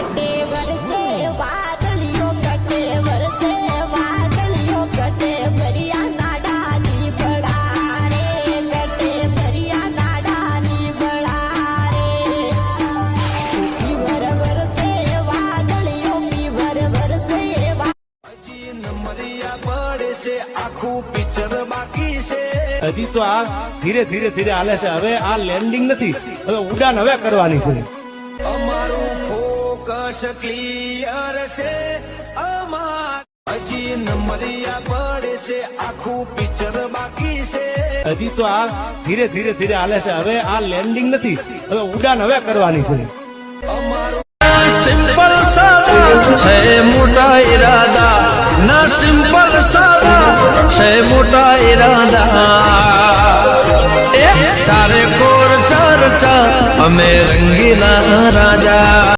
कटे बरसे वादलियों कटे बरसे वादलियों कटे भरिया नाडा नी बड़ा रे कटे भरिया नाडा नी बड़ा रे पीवर बरसे वादलियों पीवर बरसे नंबरिया पड़े से आखू पिक्चर बाकी से હજી તો આ ધીરે ધીરે ધીરે હાલે છે. હવે આ લેન્ડિંગ નથી, હવે ઉડાન હવે કરવાની છે. અમારું ફોકસ ક્લિયર છે હજી નંબરિયા પડે છે આખું પિક્ચર બાકી છે હજી તો આ ધીરે ધીરે ધીરે હાલે છે. હવે આ લેન્ડિંગ નથી, હવે ઉડાન હવે કરવાની છે. અમારું સિમ્પલ સાદા છે મોટા ઈરાદા ના સિમ્પલ સાદા છે મોટા ઈરાદા ચારે કોર ચર્ચા અમે રંગીલા રાજા